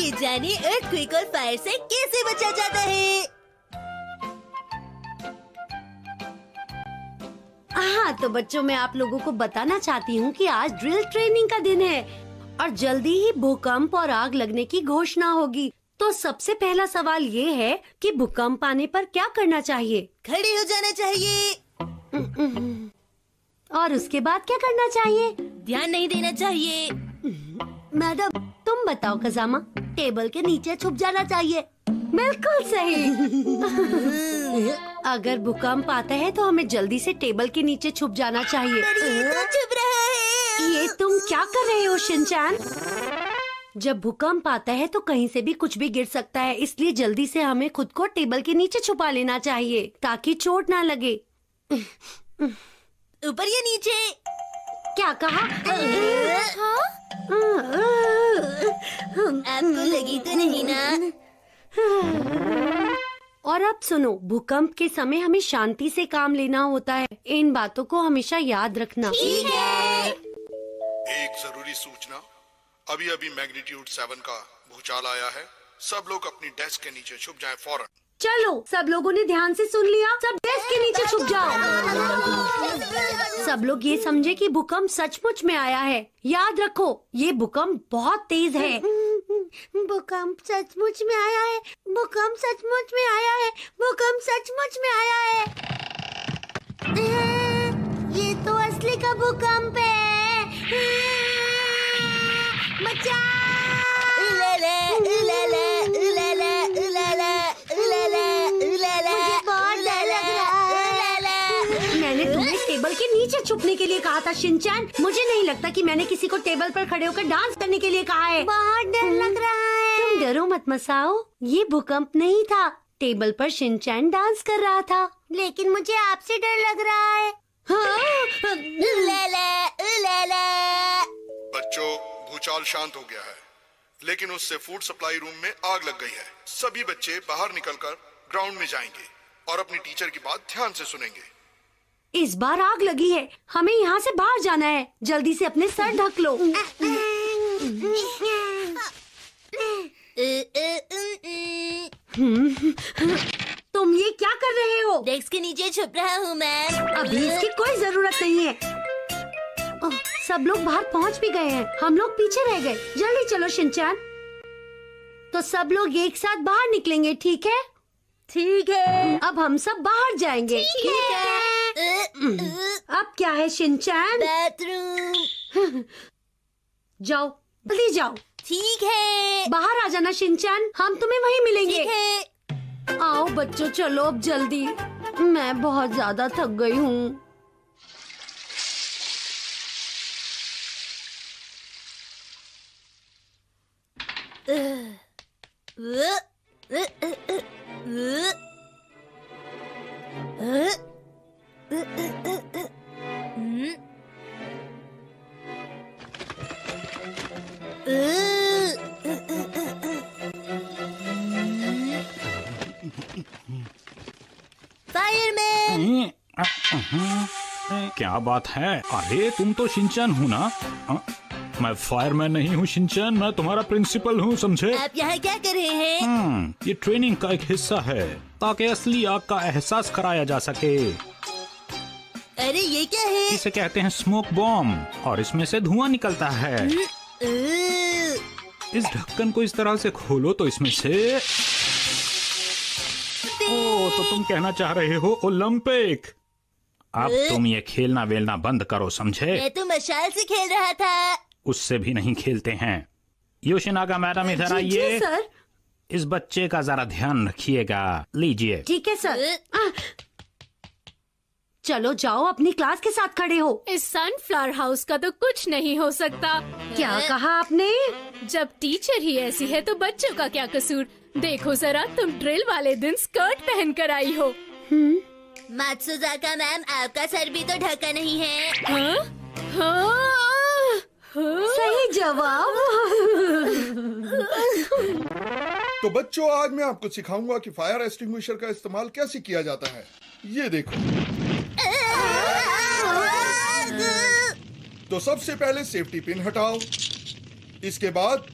आइए जानिए अर्थक्वेक और फायर से कैसे बचा जाता है। हाँ, तो बच्चों मैं आप लोगों को बताना चाहती हूँ कि आज ड्रिल ट्रेनिंग का दिन है और जल्दी ही भूकंप और आग लगने की घोषणा होगी। तो सबसे पहला सवाल ये है कि भूकंप आने पर क्या करना चाहिए? खड़े हो जाना चाहिए। और उसके बाद क्या करना चाहिए? ध्यान नहीं देना चाहिए। मैडम तुम बताओ खजामा। टेबल के नीचे छुप जाना चाहिए। बिल्कुल सही। अगर भूकंप आता है तो हमें जल्दी से टेबल के नीचे छुप जाना चाहिए। छुप रहा है। ये तुम क्या कर रहे हो शिनचैन? जब भूकंप आता है तो कहीं से भी कुछ भी गिर सकता है, इसलिए जल्दी से हमें खुद को टेबल के नीचे छुपा लेना चाहिए ताकि चोट ना लगे। ऊपर या नीचे? क्या कहा? आपको लगी तो नहीं ना? और अब सुनो, भूकंप के समय हमें शांति से काम लेना होता है। इन बातों को हमेशा याद रखना। ठीक है। एक जरूरी सूचना, अभी अभी मैग्नीट्यूड 7 का भूचाल आया है। सब लोग अपनी डेस्क के नीचे छुप जाएं फौरन। चलो, सब लोगों ने ध्यान से सुन लिया। सब डेस्क के नीचे छुप जाओ। सब लोग ये समझे कि भूकंप सचमुच में आया है। याद रखो, ये भूकंप बहुत तेज है। भूकंप सचमुच में आया है। भूकंप सचमुच में आया है। भूकंप सचमुच में आया है। ये तो असली का भूकंप है। बचाओ! मैंने तुम्हें टेबल के नीचे छुपने के लिए कहा था शिनचैन। मुझे नहीं लगता कि मैंने किसी को टेबल पर खड़े होकर डांस करने के लिए कहा है। बहुत डर लग रहा है। तुम डरो मत मसाओ, ये भूकंप नहीं था। टेबल पर शिनचैन डांस कर रहा था। लेकिन मुझे आपसे डर लग रहा है। बच्चों, भूचाल शांत हो गया है, लेकिन उससे फूड सप्लाई रूम में आग लग गई है। सभी बच्चे बाहर निकलकर ग्राउंड में जाएंगे और अपनी टीचर की बात ध्यान से सुनेंगे। इस बार आग लगी है, हमें यहाँ से बाहर जाना है। जल्दी से अपने सर ढक लो। तुम ये क्या कर रहे हो? डेस्क के नीचे छुप रहा हूँ मैम। अभी इसकी कोई जरूरत नहीं है। ओह, सब लोग बाहर पहुँच भी गए हैं। हम लोग पीछे रह गए। जल्दी चलो शिनचैन। तो सब लोग एक साथ बाहर निकलेंगे, ठीक है? ठीक है। अब हम सब बाहर जाएंगे। ठीक है। अब क्या है शिनचैन? बाथरूम। जाओ, जल्दी जाओ। ठीक है। बाहर आ जाना शिनचैन, हम तुम्हें वहीं मिलेंगे। ठीक है। आओ बच्चों, चलो अब जल्दी। मैं बहुत ज्यादा थक गई हूँ। फायरमैन। क्या बात है? अरे तुम तो शिनचैन हो ना? मैं फायरमैन नहीं हूँ शिनचैन, मैं तुम्हारा प्रिंसिपल हूँ, समझे? आप यहाँ क्या कर रहे हैं? ये ट्रेनिंग का एक हिस्सा है ताकि असली आग का एहसास कराया जा सके। अरे ये क्या है? इसे कहते हैं स्मोक बॉम्ब और इसमें से धुआं निकलता है। इस ढक्कन को इस तरह से खोलो तो इसमें से तो तुम कहना चाह रहे हो ओलंपिक। अब तुम ये खेलना वेलना बंद करो, समझे? मैं तो मशाल से खेल रहा था। उससे भी नहीं खेलते हैं। योशिनागा मैडम इधर आइए। सर। इस बच्चे का जरा ध्यान रखिएगा। लीजिए। ठीक है सर। चलो जाओ, अपनी क्लास के साथ खड़े हो। इस सनफ्लावर हाउस का तो कुछ नहीं हो सकता। क्या कहा आपने? जब टीचर ही ऐसी है तो बच्चों का क्या कसूर? देखो जरा, तुम ड्रिल वाले दिन स्कर्ट पहन कर आई हो। मात्सुजाका मैम, आपका सर भी तो ढका नहीं है। हाँ? सही जवाब। तो बच्चों, आज मैं आपको सिखाऊंगा कि फायर एक्सटिंग्विशर का इस्तेमाल कैसे किया जाता है। ये देखो। तो सबसे पहले सेफ्टी पिन हटाओ। इसके बाद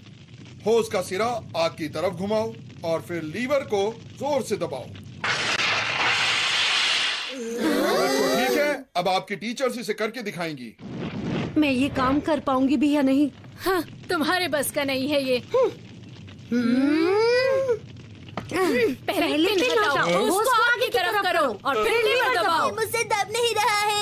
होस का सिरा आग की तरफ घुमाओ और फिर लीवर को जोर से दबाओ। तो ठीक है, अब आपकी टीचर्स इसे करके दिखाएंगी। मैं ये काम कर पाऊंगी भी या नहीं? हाँ, तुम्हारे बस का नहीं है ये। पहले पिन हटाओ, उसको आगे की तरफ करो और फिर लीवर दबाओ। मुझसे दब नहीं रहा है।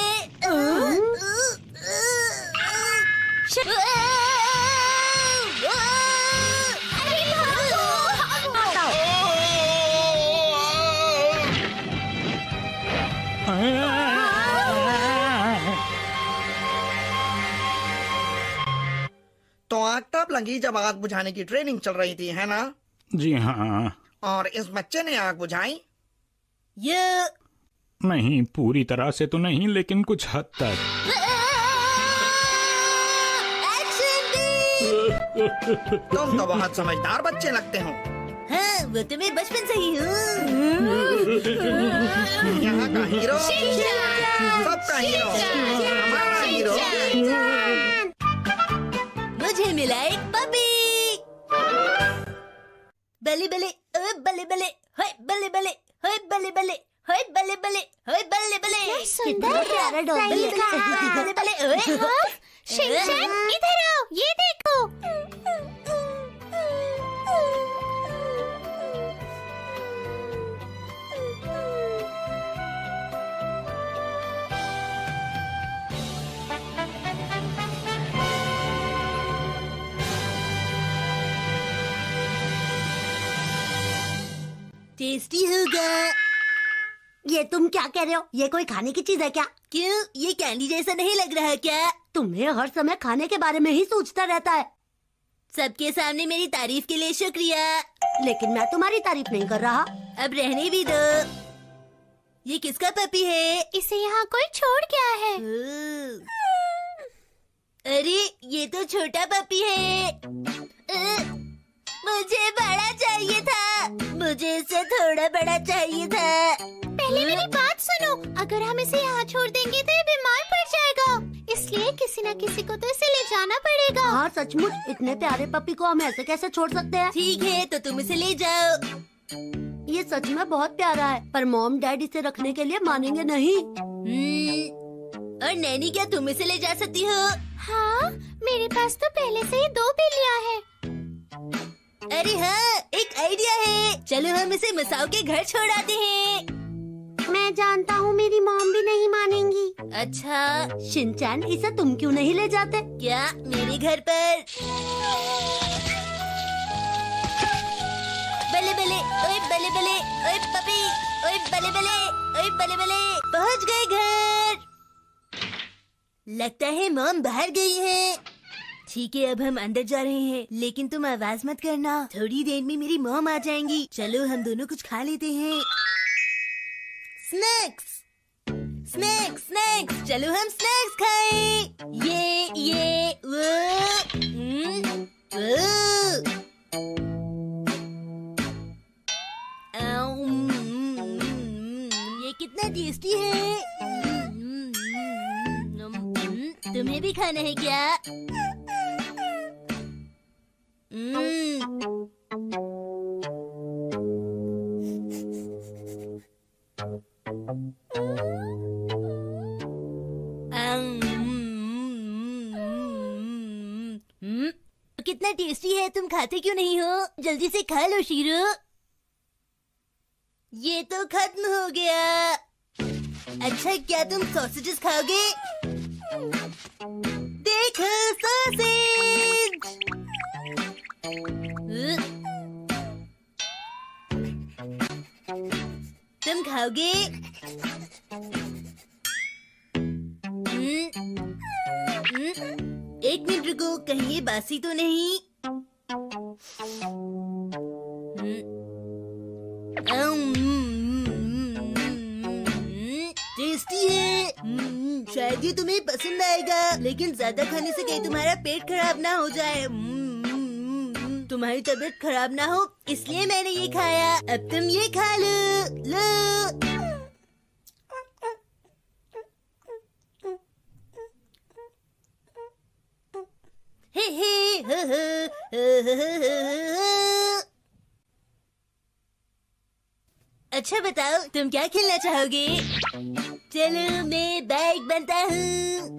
तो आग तब लगी जब आग बुझाने की ट्रेनिंग चल रही थी, है ना? जी हाँ। और इस बच्चे ने आग बुझाई? ये नहीं, पूरी तरह से तो नहीं, लेकिन कुछ हद तक। तुम तो बहुत समझदार बच्चे लगते हो। हाँ, वो तो मैं बचपन से ही हूँ। यहाँ का हीरो, सबका हीरो, हमारा हीरो। मुझे मिला एक पपी। बल्ले बल्ले, ओए बल्ले बल्ले, होए बल्ले बल्ले, होए बल्ले बल्ले, होए बल्ले बल्ले, होए बल्ले बल्ले। सुंदर है, बल्ले बल्ले, बल्ले बल्ले, ओए। शिनचैन, इधर आओ, ये देखो। टेस्टी होगा। ये तुम क्या कह रहे हो? ये कोई खाने की चीज है क्या? क्यों, ये कैंडी जैसा नहीं लग रहा क्या? तुम्हें हर समय खाने के बारे में ही सोचता रहता है। सबके सामने मेरी तारीफ के लिए शुक्रिया। लेकिन मैं तुम्हारी तारीफ नहीं कर रहा। अब रहने भी दो। ये किसका पपी है? इसे यहाँ कोई छोड़ गया है। अरे, ये तो छोटा पपी है। मुझे बड़ा चाहिए था। मुझे इससे थोड़ा बड़ा चाहिए था। पहले मेरी बात सुनो, अगर हम इसे यहाँ छोड़ देंगे तो ये बीमार पड़ जाएगा, इसलिए किसी न किसी को तो इसे ले जाना पड़ेगा। हाँ सचमुच, इतने प्यारे पपी को हम ऐसे कैसे छोड़ सकते हैं? ठीक है, तो तुम इसे ले जाओ। ये सच में बहुत प्यारा है, पर मॉम डैड इसे रखने के लिए मानेंगे नहीं। और नैनी, क्या तुम इसे ले जा सकती हो? हाँ, मेरे पास तो पहले से ही 2 बिल्लियाँ हैं। अरे हाँ, एक आइडिया है। चलो हम इसे मसाओ के घर छोड़ आते हैं। मैं जानता हूँ मेरी मॉम भी नहीं मानेंगी। अच्छा, शिनचैन, इसे तुम क्यों नहीं ले जाते? क्या मेरे घर पर? बले बले, ओए बले बले, ओए पपी, ओए बले बले, ओए बले बले। पहुँच गए घर। लगता है मॉम बाहर गई है। ठीक है, अब हम अंदर जा रहे हैं, लेकिन तुम आवाज मत करना। थोड़ी देर में मेरी मॉम आ जाएंगी। चलो हम दोनों कुछ खा लेते हैं। Snacks, snacks, snacks. चलो हम स्नैक्स खाएं। ये वो, ये कितना टेस्टी है। तुम्हें भी खाना है क्या? कितना टेस्टी है, तुम खाते क्यों नहीं हो? जल्दी से खा लो शीरो। ये तो खत्म हो गया। अच्छा, क्या तुम सॉसेजेस खाओगे? देखो सॉसेज। तुम खाओगे? एक मिनट रुको, कहीं ये बासी तो नहीं? टेस्टी है। शायद ये तुम्हें पसंद आएगा, लेकिन ज्यादा खाने से कहीं तुम्हारा पेट खराब ना हो जाए। तुम्हारी तबीयत खराब ना हो, इसलिए मैंने ये खाया। अब तुम ये खा लो। लो। हे हे, हो, अच्छा बताओ, तुम क्या खेलना चाहोगे? चलो मैं बाइक बनता हूँ।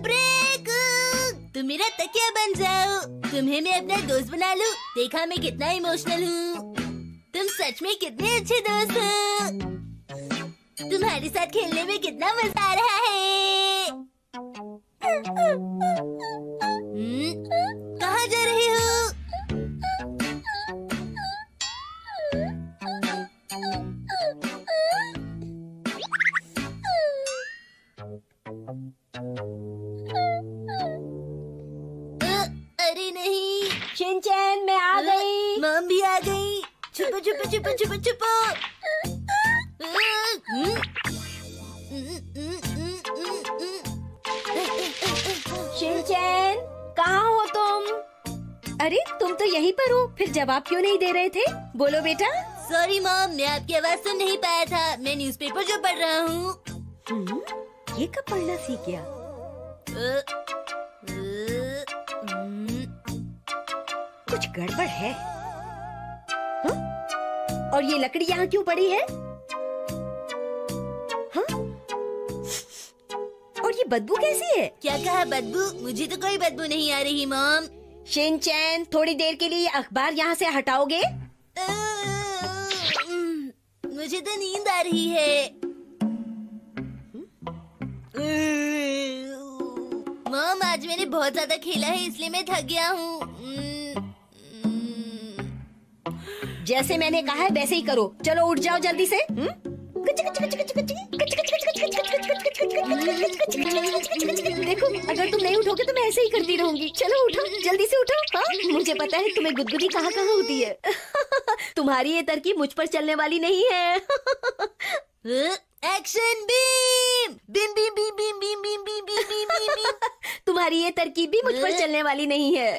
ब्रेक! तुम मेरा तकिया बन जाओ। तुम्हें मैं अपना दोस्त बना लूं। देखा मैं कितना इमोशनल हूँ। तुम सच में कितने अच्छे दोस्त हो। तुम्हारे साथ खेलने में कितना मजा आ रहा है। कहाँ जा रहे हो? अरे नहीं। शिनचैन मैं आ गई। मॉम भी आ गई। छुपो छुपो छुपो छुपो छुपो। शिनचैन कहाँ हो तुम? अरे तुम तो यहीं पर हो, फिर जवाब क्यों नहीं दे रहे थे? बोलो बेटा। सॉरी मॉम, मैं आपकी आवाज सुन नहीं पाया था। मैं न्यूज़पेपर जो पढ़ रहा हूँ। ये कब पढ़ना सीख गया? कुछ गड़बड़ है। हाँ? और ये लकड़ी यहाँ क्यों पड़ी है? हाँ? और ये बदबू कैसी है? क्या कहा बदबू? मुझे तो कोई बदबू नहीं आ रही मॉम। शिनचैन थोड़ी देर के लिए अखबार यहाँ से हटाओगे? मुझे तो नींद आ रही है। मॉम आज मैंने बहुत ज्यादा खेला है, इसलिए मैं थक गया हूँ। जैसे मैंने कहा है वैसे ही करो। चलो उठ जाओ जल्दी से। देखो अगर तुम नहीं उठोगे तो मैं ऐसे ही करती रहूंगी। चलो उठो, जल्दी से उठो। हाँ? मुझे पता है तुम्हें गुदगुदी कहाँ कहाँ होती है। तुम्हारी ये तरकीब मुझ पर चलने वाली नहीं है। Action beam! Beam beam beam beam beam beam beam beam beam beam beam. तुम्हारी ये तरकीब भी मुझ पर चलने वाली नहीं है।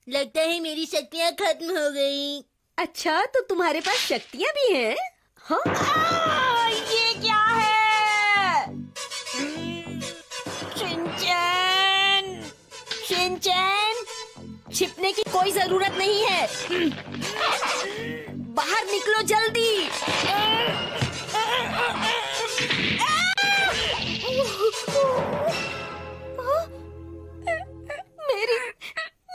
लगता है मेरी शक्तियाँ खत्म हो गई। अच्छा तो तुम्हारे पास शक्तियाँ भी हैं? हाँ? ये क्या है? शिनचैन! शिनचैन! छिपने की कोई जरूरत नहीं है। बाहर निकलो जल्दी।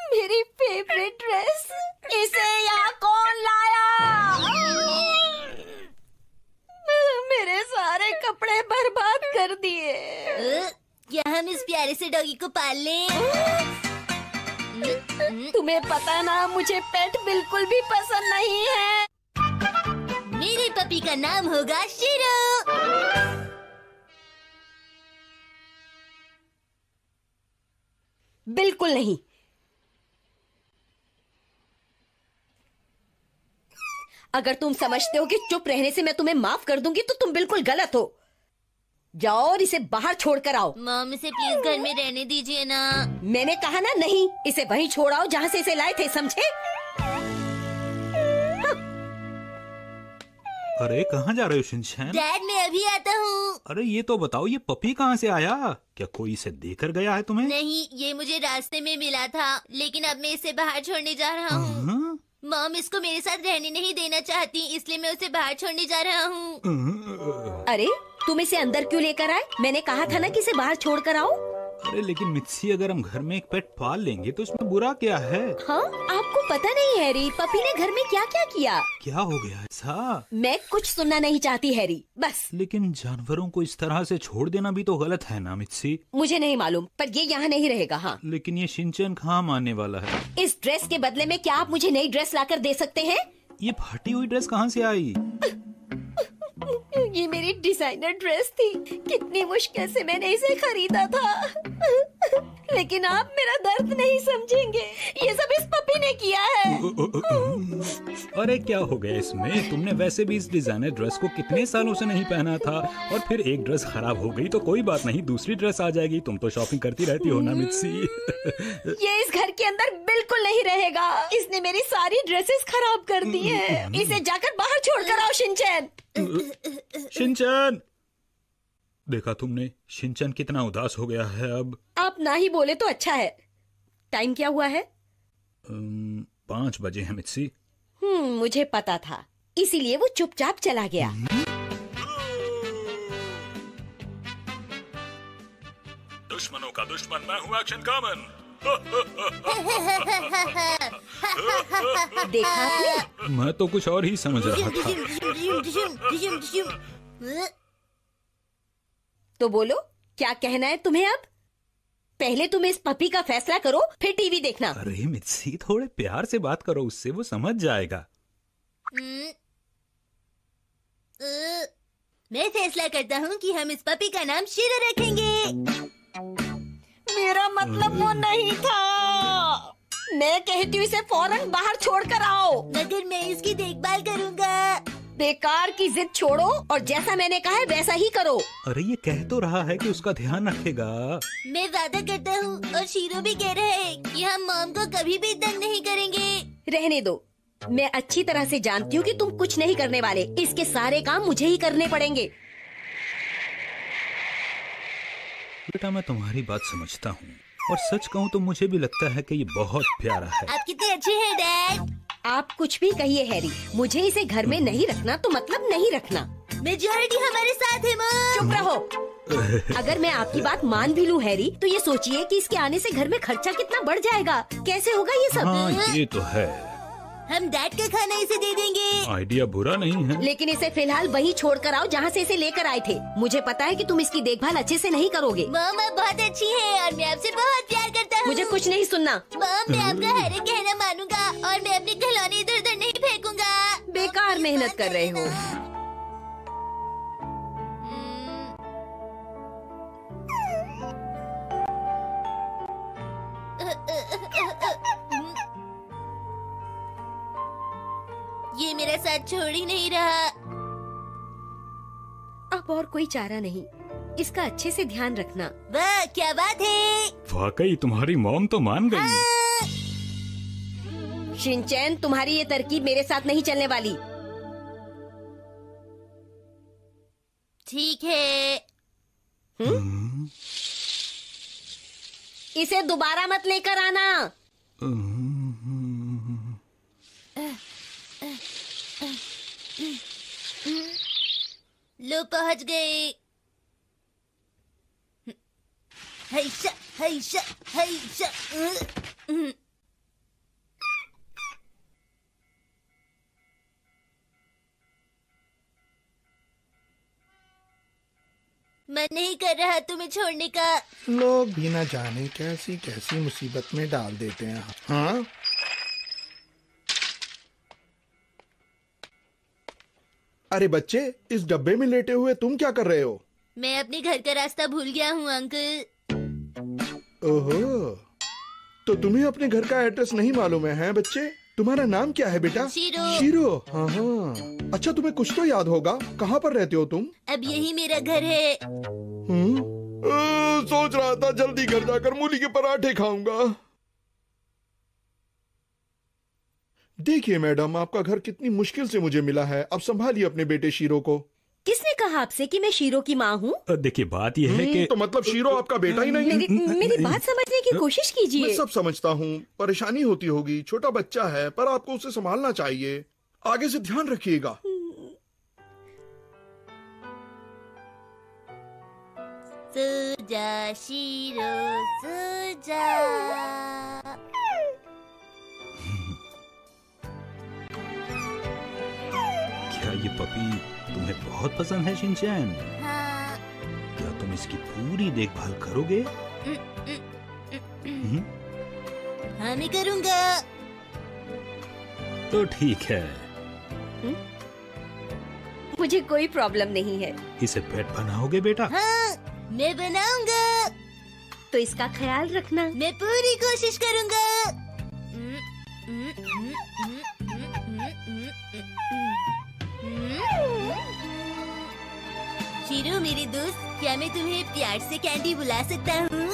मेरी फेवरेट ड्रेस, इसे यहाँ कौन लाया? मेरे सारे कपड़े बर्बाद कर दिए। क्या हम इस प्यारे से डॉगी को पाल लें? तुम्हें पता ना मुझे पेट बिल्कुल भी पसंद नहीं है। मेरे पपी का नाम होगा शिरो। बिल्कुल नहीं। अगर तुम समझते हो कि चुप रहने से मैं तुम्हें माफ कर दूंगी तो तुम बिल्कुल गलत हो। जाओ और इसे बाहर छोड़ कर आओ। मॉम इसे प्लीज घर में रहने दीजिए ना। मैंने कहा ना नहीं, इसे वहीं छोड़ आओ जहाँ से इसे लाए थे, समझे? अरे कहाँ जा रहे हो शिनचैन? डैड मैं अभी आता हूँ। अरे ये तो बताओ, ये पपी कहाँ से आया? क्या कोई इसे देकर गया है तुम्हें? नहीं, ये मुझे रास्ते में मिला था, लेकिन अब मैं इसे बाहर छोड़ने जा रहा हूँ। मॉम इसको मेरे साथ रहने नहीं देना चाहती, इसलिए मैं उसे बाहर छोड़ने जा रहा हूँ। अरे तुम इसे अंदर क्यों लेकर आए? मैंने कहा था ना कि इसे बाहर छोड़ कर आओ। अरे लेकिन मित्सी, अगर हम घर में एक पेट पाल लेंगे तो उसमें बुरा क्या है? हाँ, आपको पता नहीं हैरी, पपी ने घर में क्या क्या किया। क्या हो गया ऐसा? मैं कुछ सुनना नहीं चाहती हैरी, बस। लेकिन जानवरों को इस तरह से छोड़ देना भी तो गलत है ना मित्सी? मुझे नहीं मालूम, पर ये यहाँ नहीं रहेगा। हाँ, लेकिन ये शिनचैन कहाँ मानने वाला है? इस ड्रेस के बदले में क्या आप मुझे नई ड्रेस लाकर दे सकते हैं? ये फटी हुई ड्रेस कहाँ से आई? ये मेरी डिजाइनर ड्रेस थी, कितनी मुश्किल से मैंने इसे खरीदा था। लेकिन आप मेरा दर्द नहीं समझेंगे, ये सब इस पपी ने किया है। अरे क्या हो गया इसमें? तुमने वैसे भी इस डिजाइनर ड्रेस को कितने सालों से नहीं पहना था, और फिर एक ड्रेस खराब हो गई तो कोई बात नहीं, दूसरी ड्रेस आ जाएगी। तुम तो शॉपिंग करती रहती हो ना मित्सी। ये इस घर के अंदर बिल्कुल नहीं रहेगा, इसने मेरी सारी ड्रेसेस खराब कर दी हैं। इसे जाकर बाहर छोड़कर आओ शिनचैन। शिनचैन! देखा तुमने, शिनचैन कितना उदास हो गया है अब। आप ना ही बोले तो अच्छा है। टाइम क्या हुआ है? 5 बजे है मित्सी। मुझे पता था, इसीलिए वो चुपचाप चला गया। दुश्मनों का दुश्मन मैं हूँ, एक्शन कॉमन। देखा आपने? मैं तो कुछ और ही समझ रहा था। तो बोलो, क्या कहना है तुम्हें अब? पहले तुम इस पपी का फैसला करो, फिर टीवी देखना। अरे मित्सी, थोड़े प्यार से बात करो उससे, वो समझ जाएगा। मैं फैसला करता हूँ कि हम इस पपी का नाम शीरो रखेंगे। मेरा मतलब वो नहीं था। मैं कहती हूँ इसे फौरन बाहर छोड़ कर आओ। मगर मैं इसकी देखभाल करूँगा। बेकार की जिद छोड़ो और जैसा मैंने कहा है वैसा ही करो। अरे ये कह तो रहा है कि उसका ध्यान रखेगा। मैं वादा करता हूँ और शीरो भी कह रहा है कि हम मॉम को कभी भी तंग नहीं करेंगे। रहने दो, मैं अच्छी तरह से जानती हूँ कि तुम कुछ नहीं करने वाले। इसके सारे काम मुझे ही करने पड़ेंगे। बेटा मैं तुम्हारी बात समझता हूँ और सच कहूँ तो मुझे भी लगता है कि ये बहुत प्यारा है। आप कितने अच्छे हैं डैड। आप कुछ भी कहिए हैरी, मुझे इसे घर में नहीं रखना तो मतलब नहीं रखना। मेजॉरिटी हमारे साथ है मॉम। चुप रहो। अगर मैं आपकी बात मान भी लूँ हैरी, तो ये सोचिए कि इसके आने से घर में खर्चा कितना बढ़ जाएगा। कैसे होगा ये सब? हाँ ये तो है। हम डैड का खाना इसे दे देंगे। आइडिया बुरा नहीं है, लेकिन इसे फिलहाल वहीं छोड़ कर आओ जहाँ से इसे लेकर आए थे। मुझे पता है कि तुम इसकी देखभाल अच्छे से नहीं करोगे। मॉम आप बहुत अच्छी है और मैं आपसे बहुत प्यार करता हूँ। मुझे कुछ नहीं सुनना। मॉम मैं आपका हर एक कहना मानूंगा और मैं अपने खिलौने इधर उधर नहीं फेंकूंगा। बेकार मेहनत कर रहे हो। ये मेरा साथ छोड़ ही नहीं रहा। अब और कोई चारा नहीं, इसका अच्छे से ध्यान रखना। वाह क्या बात है। वाकई तुम्हारी मॉम तो मान गई। शिनचैन, तुम्हारी ये तरकीब मेरे साथ नहीं चलने वाली। ठीक है। इसे दोबारा मत लेकर आना। लो पहुंच गए। हैशा हैशा हैशा। मन नहीं कर रहा तुम्हें छोड़ने का। लोग भी न जाने कैसी कैसी मुसीबत में डाल देते हैं। हाँ अरे बच्चे, इस डब्बे में लेटे हुए तुम क्या कर रहे हो? मैं अपने घर का रास्ता भूल गया हूँ अंकल। ओहो, तो तुम्हें अपने घर का एड्रेस नहीं मालूम है बच्चे? तुम्हारा नाम क्या है बेटा? शीरो। शीरो, हाँ हाँ। अच्छा तुम्हें कुछ तो याद होगा, कहाँ पर रहते हो तुम? अब यही मेरा घर है। सोच रहा था जल्दी घर जाकर मूली के पराठे खाऊंगा। देखिए मैडम, आपका घर कितनी मुश्किल से मुझे मिला है। अब संभालिए अपने बेटे शीरो को। किसने कहा आपसे कि मैं शीरो की माँ हूँ? देखिए बात यह है कि तो मतलब शीरो आपका बेटा ही नहीं? मेरी बात समझने की कोशिश मैं कीजिए। सब समझता हूँ, परेशानी होती होगी, छोटा बच्चा है, पर आपको उसे संभालना चाहिए। आगे से ध्यान रखिएगा। सो जा शीरो सो जा। क्या ये पपी तुम्हें बहुत पसंद है शिनचैन? हाँ। क्या तुम इसकी पूरी देखभाल करोगे? हाँ मैं करूँगा। तो ठीक है। मुझे कोई प्रॉब्लम नहीं है। इसे पेट बनाओगे बेटा? हाँ मैं बनाऊंगा। तो इसका ख्याल रखना। मैं पूरी कोशिश करूँगा। शीरो मेरे दोस्त, क्या मैं तुम्हें प्यार से कैंडी बुला सकता हूँ?